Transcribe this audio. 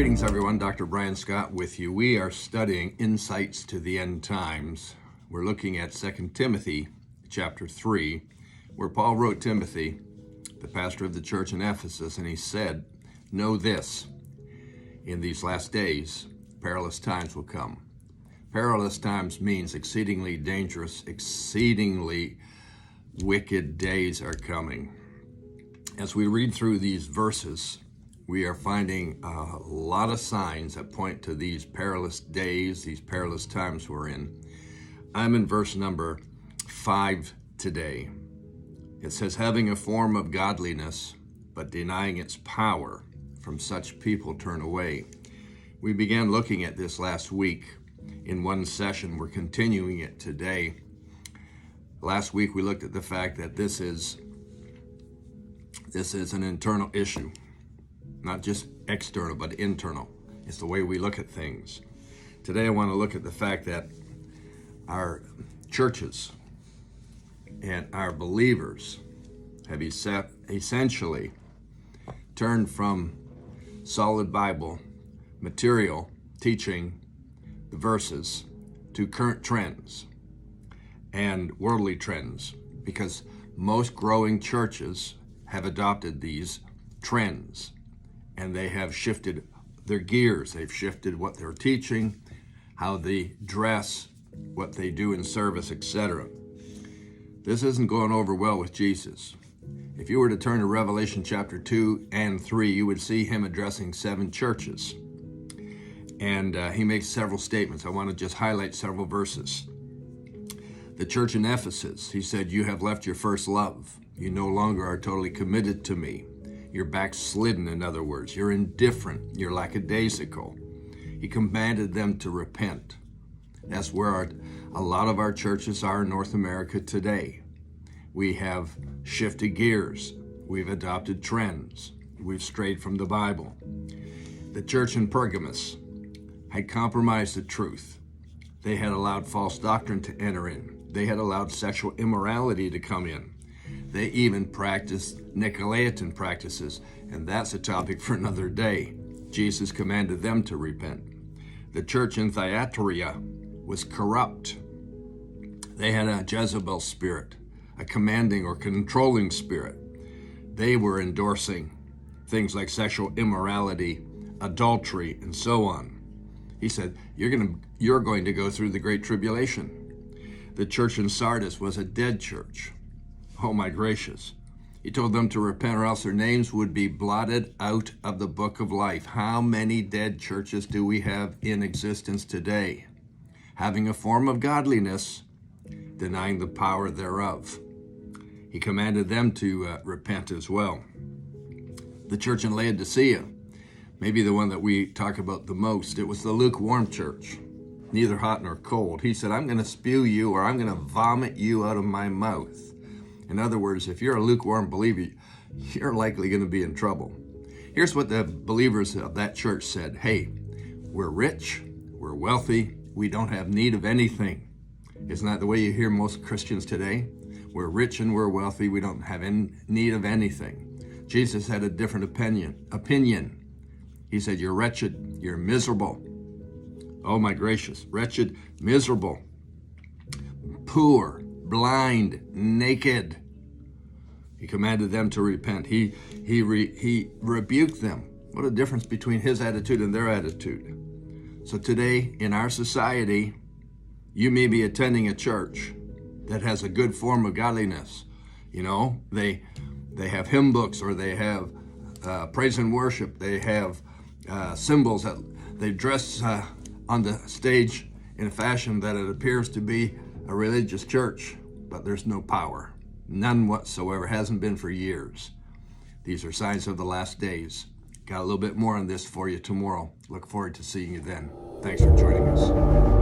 Greetings, everyone. Dr. Brian Scott with you. We are studying Insights to the End Times. We're looking at 2 Timothy chapter 3, where Paul wrote Timothy, the pastor of the church in Ephesus, and he said, "Know this, in these last days, perilous times will come." Perilous times means exceedingly dangerous, exceedingly wicked days are coming. As we read through these verses, we are finding a lot of signs that point to these perilous days, these perilous times we're in. I'm in verse number 5 today. It says, "Having a form of godliness, but denying its power, from such people turn away." We began looking at this last week in one session. We're continuing it today. Last week we looked at the fact that this is an internal issue. Not just external, but internal. It's the way we look at things. Today I want to look at the fact that our churches and our believers have essentially turned from solid Bible material teaching the verses to current trends and worldly trends, because most growing churches have adopted these trends. And they have shifted their gears. They've shifted what they're teaching, how they dress, what they do in service, etc. This isn't going over well with Jesus. If you were to turn to Revelation chapter 2 and 3, you would see him addressing 7 churches. And he makes several statements. I want to just highlight several verses. The church in Ephesus, he said, "You have left your first love. You no longer are totally committed to me. You're backslidden, in other words. You're indifferent. You're lackadaisical." He commanded them to repent. That's where a lot of our churches are in North America today. We have shifted gears. We've adopted trends. We've strayed from the Bible. The church in Pergamos had compromised the truth. They had allowed false doctrine to enter in. They had allowed sexual immorality to come in. They even practiced Nicolaitan practices, and that's a topic for another day. Jesus commanded them to repent. The church in Thyatira was corrupt. They had a Jezebel spirit, a commanding or controlling spirit. They were endorsing things like sexual immorality, adultery, and so on. He said, you're going to go through the Great Tribulation. The church in Sardis was a dead church. Oh my gracious. He told them to repent or else their names would be blotted out of the book of life. How many dead churches do we have in existence today? Having a form of godliness, denying the power thereof. He commanded them to repent as well. The church in Laodicea, maybe the one that we talk about the most, it was the lukewarm church, neither hot nor cold. He said, "I'm going to spew you, or I'm going to vomit you out of my mouth." In other words, if you're a lukewarm believer, you're likely going to be in trouble. Here's what the believers of that church said. "Hey, we're rich, we're wealthy, we don't have need of anything." Isn't that the way you hear most Christians today? We're rich and we're wealthy, we don't have any need of anything. Jesus had a different opinion. He said, "You're wretched, you're miserable." Oh my gracious, wretched, miserable, poor, blind, naked. He commanded them to repent. He rebuked them. What a difference between his attitude and their attitude. So today in our society, you may be attending a church that has a good form of godliness. You know, they have hymn books, or they have praise and worship. They have symbols that they dress on the stage in a fashion that it appears to be a religious church, but there's no power. None whatsoever. Hasn't been for years. These are signs of the last days. Got a little bit more on this for you tomorrow. Look forward to seeing you then. Thanks for joining us.